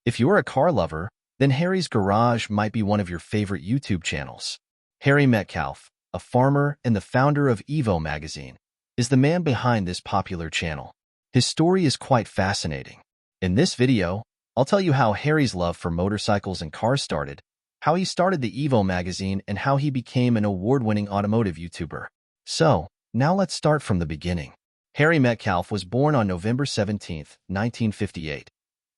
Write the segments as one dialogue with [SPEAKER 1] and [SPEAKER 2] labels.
[SPEAKER 1] If you're a car lover, then Harry's Garage might be one of your favorite YouTube channels. Harry Metcalfe, a farmer and the founder of Evo magazine, is the man behind this popular channel. His story is quite fascinating. In this video, I'll tell you how Harry's love for motorcycles and cars started, how he started the Evo magazine, and how he became an award-winning automotive YouTuber. So, now let's start from the beginning. Harry Metcalfe was born on November 17, 1958.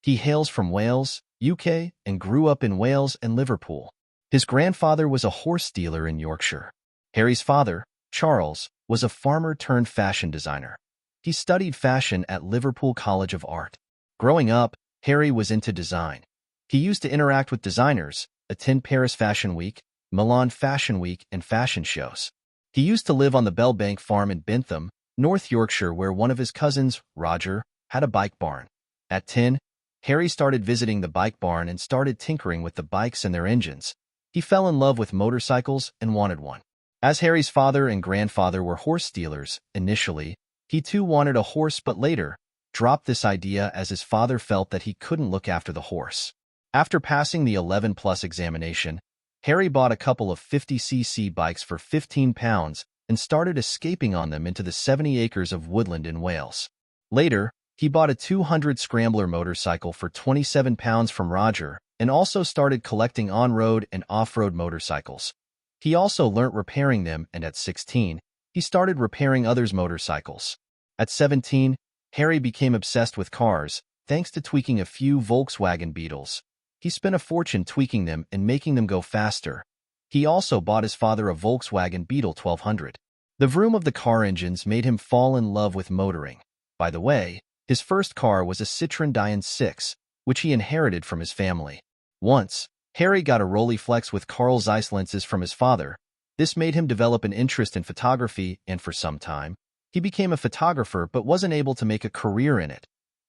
[SPEAKER 1] He hails from Wales, UK, and grew up in Wales and Liverpool. His grandfather was a horse dealer in Yorkshire. Harry's father, Charles, was a farmer turned fashion designer. He studied fashion at Liverpool College of Art. Growing up, Harry was into design. He used to interact with designers, attend Paris Fashion Week, Milan Fashion Week, and fashion shows. He used to live on the Bellbank farm in Bentham, North Yorkshire, where one of his cousins, Roger, had a bike barn. At 10, Harry started visiting the bike barn and started tinkering with the bikes and their engines. He fell in love with motorcycles and wanted one. As Harry's father and grandfather were horse dealers, initially, he too wanted a horse, but later dropped this idea as his father felt that he couldn't look after the horse. After passing the 11+ examination, Harry bought a couple of 50cc bikes for £15 and started escaping on them into the 70 acres of woodland in Wales. Later, he bought a 200 Scrambler motorcycle for £27 from Roger and also started collecting on-road and off-road motorcycles. He also learnt repairing them, and at 16, he started repairing others' motorcycles. At 17, Harry became obsessed with cars, thanks to tweaking a few Volkswagen Beetles. He spent a fortune tweaking them and making them go faster. He also bought his father a Volkswagen Beetle 1200. The vroom of the car engines made him fall in love with motoring. By the way, his first car was a Citroën Diane 6, which he inherited from his family. Once, Harry got a Rolleiflex with Carl Zeiss lenses from his father. This made him develop an interest in photography, and for some time, he became a photographer but wasn't able to make a career in it.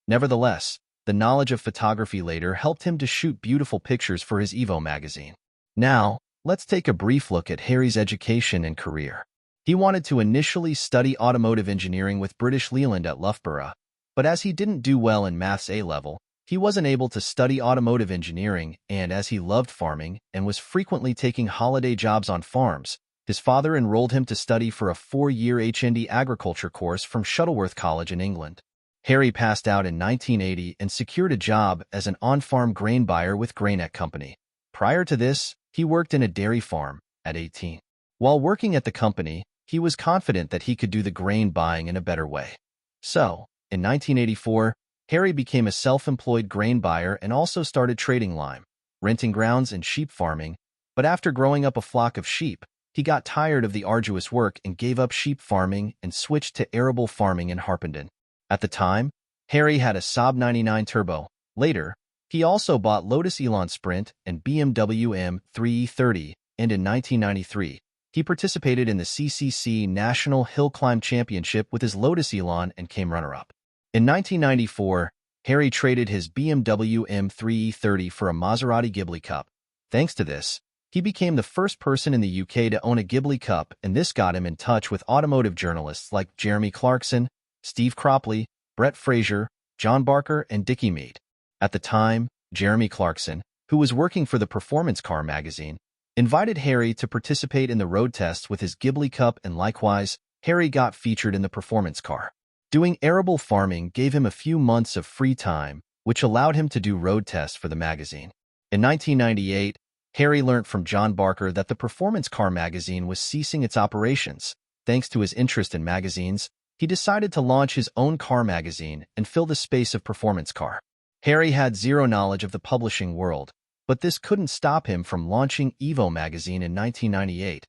[SPEAKER 1] Nevertheless, the knowledge of photography later helped him to shoot beautiful pictures for his Evo magazine. Now, let's take a brief look at Harry's education and career. He wanted to initially study automotive engineering with British Leland at Loughborough, but as he didn't do well in Maths A-level, he wasn't able to study automotive engineering, and as he loved farming and was frequently taking holiday jobs on farms, his father enrolled him to study for a 4-year HND agriculture course from Shuttleworth College in England. Harry passed out in 1980 and secured a job as an on-farm grain buyer with Grainet Company. Prior to this, he worked in a dairy farm at 18. While working at the company, he was confident that he could do the grain buying in a better way. So, in 1984, Harry became a self-employed grain buyer and also started trading lime, renting grounds and sheep farming, but after growing up a flock of sheep, he got tired of the arduous work and gave up sheep farming and switched to arable farming in Harpenden. At the time, Harry had a Saab 99 Turbo. Later, he also bought Lotus Elan Sprint and BMW M3E30, and in 1993, he participated in the CCC National Hill Climb Championship with his Lotus Elan and came runner-up. In 1994, Harry traded his BMW M3E30 for a Maserati Ghibli Cup. Thanks to this, he became the first person in the UK to own a Ghibli Cup, and this got him in touch with automotive journalists like Jeremy Clarkson, Steve Cropley, Brett Fraser, John Barker, and Dickie Mead. At the time, Jeremy Clarkson, who was working for the Performance Car magazine, invited Harry to participate in the road tests with his Ghibli Cup, and likewise, Harry got featured in the Performance Car. Doing arable farming gave him a few months of free time, which allowed him to do road tests for the magazine. In 1998, Harry learnt from John Barker that the Performance Car magazine was ceasing its operations. Thanks to his interest in magazines, he decided to launch his own car magazine and fill the space of Performance Car. Harry had zero knowledge of the publishing world, but this couldn't stop him from launching Evo magazine in 1998.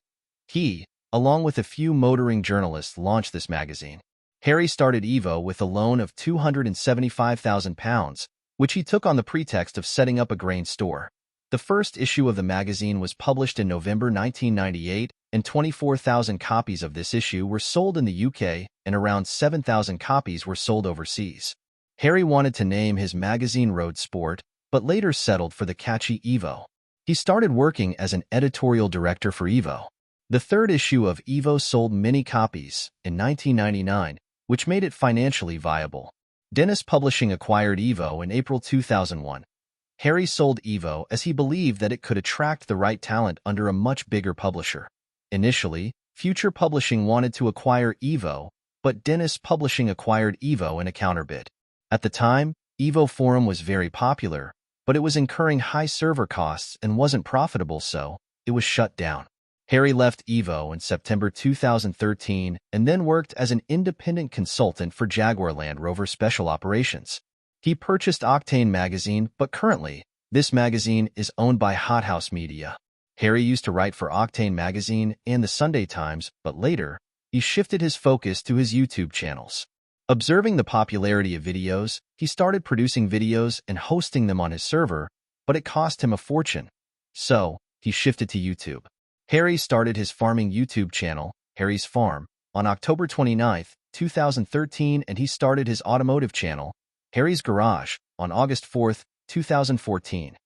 [SPEAKER 1] He, along with a few motoring journalists, launched this magazine. Harry started Evo with a loan of £275,000, which he took on the pretext of setting up a grain store. The first issue of the magazine was published in November 1998, and 24,000 copies of this issue were sold in the UK, and around 7,000 copies were sold overseas. Harry wanted to name his magazine Road Sport, but later settled for the catchy Evo. He started working as an editorial director for Evo. The third issue of Evo sold many copies in 1999, which made it financially viable. Dennis Publishing acquired Evo in April 2001. Harry sold Evo as he believed that it could attract the right talent under a much bigger publisher. Initially, Future Publishing wanted to acquire Evo, but Dennis Publishing acquired Evo in a counterbid. At the time, Evo Forum was very popular, but it was incurring high server costs and wasn't profitable, so it was shut down. Harry left Evo in September 2013 and then worked as an independent consultant for Jaguar Land Rover Special Operations. He purchased Octane magazine, but currently, this magazine is owned by Hothouse Media. Harry used to write for Octane magazine and the Sunday Times, but later, he shifted his focus to his YouTube channels. Observing the popularity of videos, he started producing videos and hosting them on his server, but it cost him a fortune. So, he shifted to YouTube. Harry started his farming YouTube channel, Harry's Farm, on October 29, 2013, and he started his automotive channel, Harry's Garage, on August 4, 2014.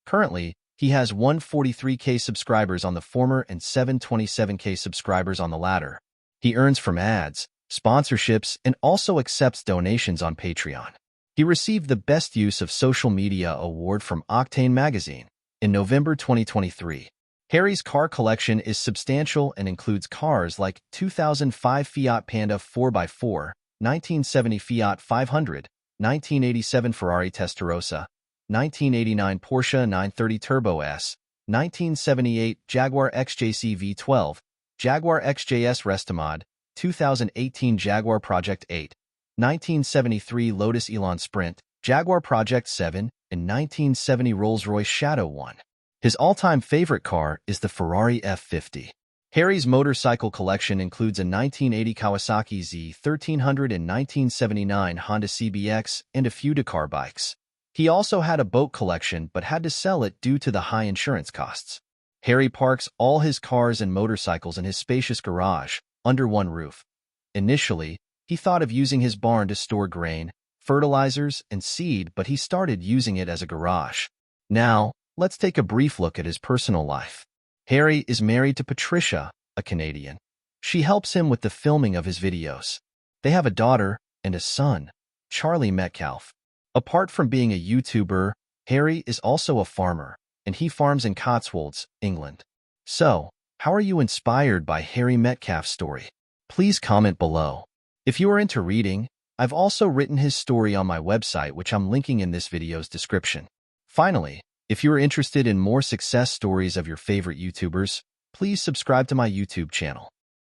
[SPEAKER 1] Currently, he has 143K subscribers on the former and 727K subscribers on the latter. He earns from ads, sponsorships, and also accepts donations on Patreon. He received the Best Use of Social Media award from Octane magazine in November 2023. Harry's car collection is substantial and includes cars like 2005 Fiat Panda 4x4, 1970 Fiat 500, 1987 Ferrari Testarossa, 1989 Porsche 930 Turbo S, 1978 Jaguar XJC V12, Jaguar XJS Restomod, 2018 Jaguar Project 8, 1973 Lotus Elan Sprint, Jaguar Project 7, and 1970 Rolls-Royce Shadow 1. His all-time favorite car is the Ferrari F50. Harry's motorcycle collection includes a 1980 Kawasaki Z1300 and 1979 Honda CBX and a few Dakar bikes. He also had a boat collection but had to sell it due to the high insurance costs. Harry parks all his cars and motorcycles in his spacious garage, under one roof. Initially, he thought of using his barn to store grain, fertilizers, and seed, but he started using it as a garage. Now, let's take a brief look at his personal life. Harry is married to Patricia, a Canadian. She helps him with the filming of his videos. They have a daughter and a son, Charlie Metcalfe. Apart from being a YouTuber, Harry is also a farmer, and he farms in Cotswolds, England. So, how are you inspired by Harry Metcalfe's story? Please comment below. If you are into reading, I've also written his story on my website, which I'm linking in this video's description. Finally, if you are interested in more success stories of your favorite YouTubers, please subscribe to my YouTube channel.